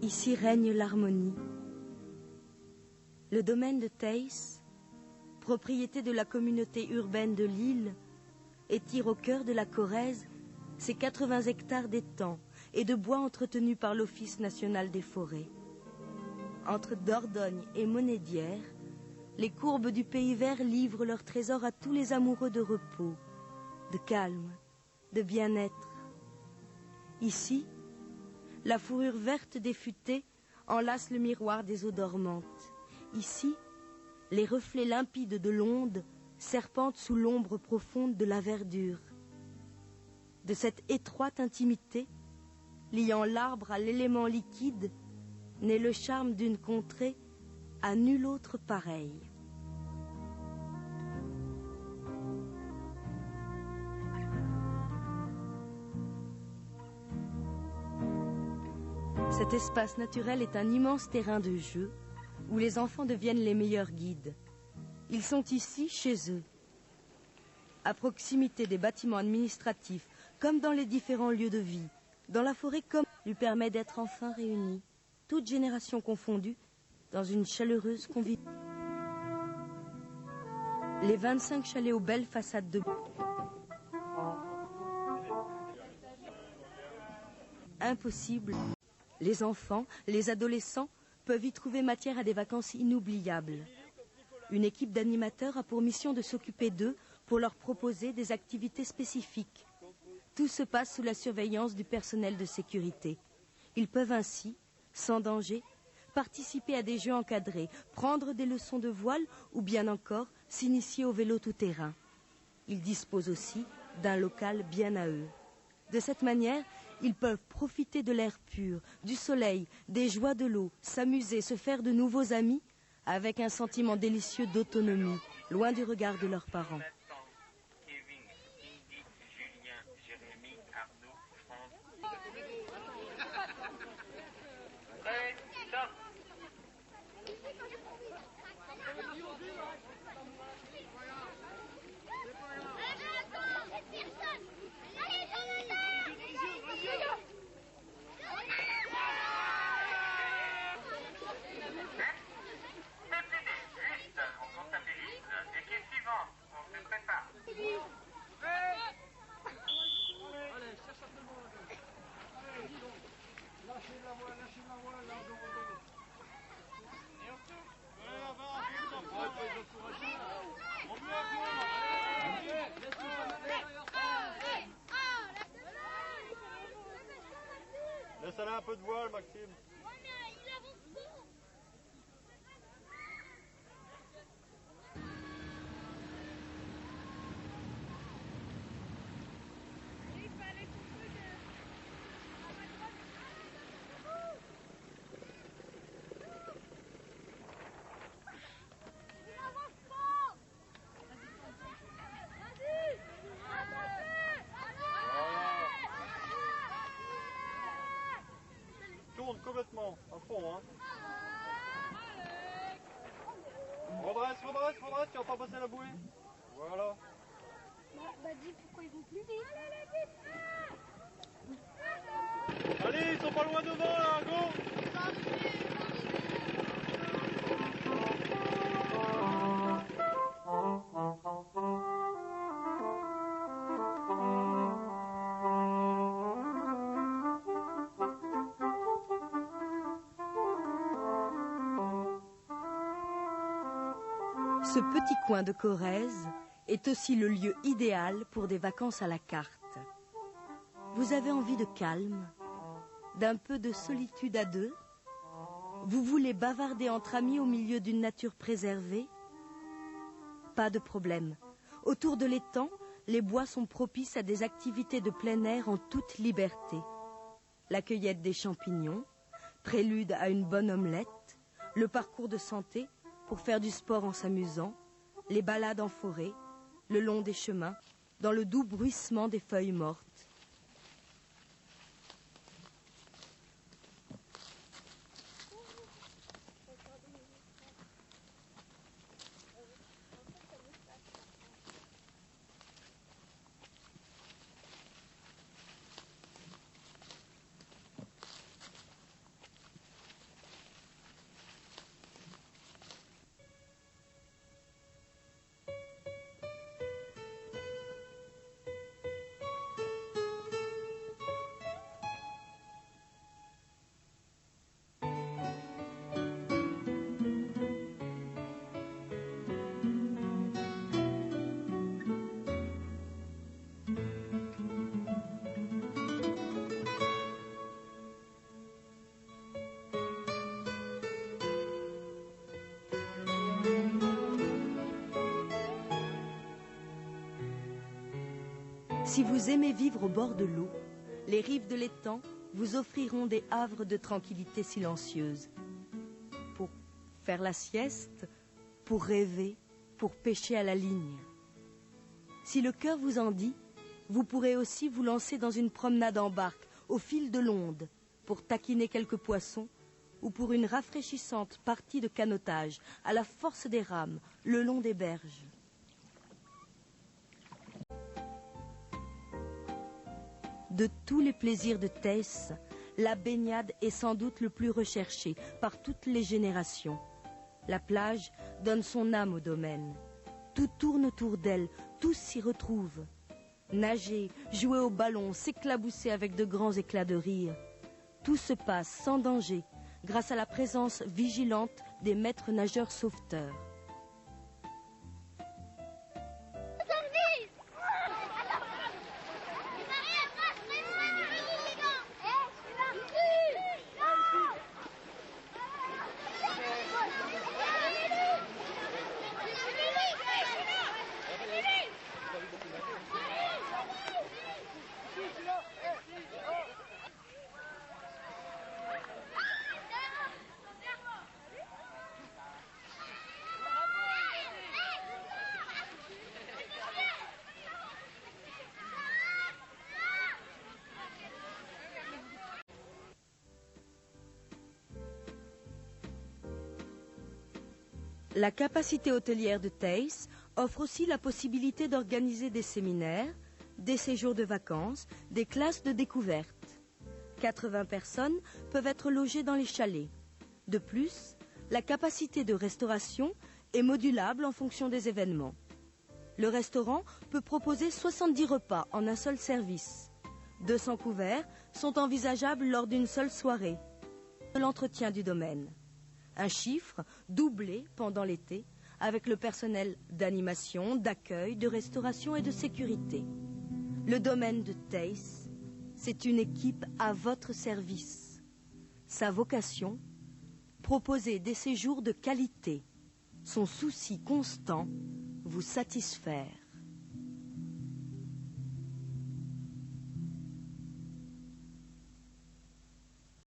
Ici règne l'harmonie. Le domaine de Theys, propriété de la communauté urbaine de l'île, étire au cœur de la Corrèze ses 80 hectares d'étangs et de bois entretenus par l'Office national des forêts. Entre Dordogne et Monédière, les courbes du pays vert livrent leurs trésors à tous les amoureux de repos, de calme, de bien-être. Ici, la fourrure verte des futaies enlace le miroir des eaux dormantes. Ici, les reflets limpides de l'onde serpentent sous l'ombre profonde de la verdure. De cette étroite intimité, liant l'arbre à l'élément liquide, naît le charme d'une contrée à nulle autre pareille. Cet espace naturel est un immense terrain de jeu où les enfants deviennent les meilleurs guides. Ils sont ici chez eux, à proximité des bâtiments administratifs, comme dans les différents lieux de vie, dans la forêt comme lui permet d'être enfin réunis, toutes générations confondues, dans une chaleureuse convivialité. Les 25 chalets aux belles façades de impossible. Les enfants, les adolescents peuvent y trouver matière à des vacances inoubliables. Une équipe d'animateurs a pour mission de s'occuper d'eux pour leur proposer des activités spécifiques. Tout se passe sous la surveillance du personnel de sécurité. Ils peuvent ainsi, sans danger, participer à des jeux encadrés, prendre des leçons de voile ou bien encore s'initier au vélo tout-terrain. Ils disposent aussi d'un local bien à eux. De cette manière, ils peuvent profiter de l'air pur, du soleil, des joies de l'eau, s'amuser, se faire de nouveaux amis, avec un sentiment délicieux d'autonomie, loin du regard de leurs parents. Laisse-la un peu de voile, Maxime. Ouais, mais il avance trop. Il fallait qu'on trouve à ma droite. Il avance trop. Vas-y. Tourne complètement, à fond, hein. Redresse, redresse, redresse, tu vas pas passer la bouée. Voilà. Bah dis pourquoi ils vont plus vite. Allez, ils sont pas loin devant là, go. Ce petit coin de Corrèze est aussi le lieu idéal pour des vacances à la carte. Vous avez envie de calme, d'un peu de solitude à deux? Vous voulez bavarder entre amis au milieu d'une nature préservée? Pas de problème. Autour de l'étang, les bois sont propices à des activités de plein air en toute liberté. La cueillette des champignons, prélude à une bonne omelette, le parcours de santé pour faire du sport en s'amusant, les balades en forêt, le long des chemins, dans le doux bruissement des feuilles mortes. Si vous aimez vivre au bord de l'eau, les rives de l'étang vous offriront des havres de tranquillité silencieuse. Pour faire la sieste, pour rêver, pour pêcher à la ligne. Si le cœur vous en dit, vous pourrez aussi vous lancer dans une promenade en barque au fil de l'onde pour taquiner quelques poissons ou pour une rafraîchissante partie de canotage à la force des rames le long des berges. De tous les plaisirs de Theiss, la baignade est sans doute le plus recherché par toutes les générations. La plage donne son âme au domaine. Tout tourne autour d'elle, tout s'y retrouve. Nager, jouer au ballon, s'éclabousser avec de grands éclats de rire. Tout se passe sans danger, grâce à la présence vigilante des maîtres nageurs sauveteurs. La capacité hôtelière de Theiss offre aussi la possibilité d'organiser des séminaires, des séjours de vacances, des classes de découverte. 80 personnes peuvent être logées dans les chalets. De plus, la capacité de restauration est modulable en fonction des événements. Le restaurant peut proposer 70 repas en un seul service. 200 couverts sont envisageables lors d'une seule soirée. De l'entretien du domaine. Un chiffre doublé pendant l'été avec le personnel d'animation, d'accueil, de restauration et de sécurité. Le domaine de Theiss, c'est une équipe à votre service. Sa vocation, proposer des séjours de qualité. Son souci constant, vous satisfaire.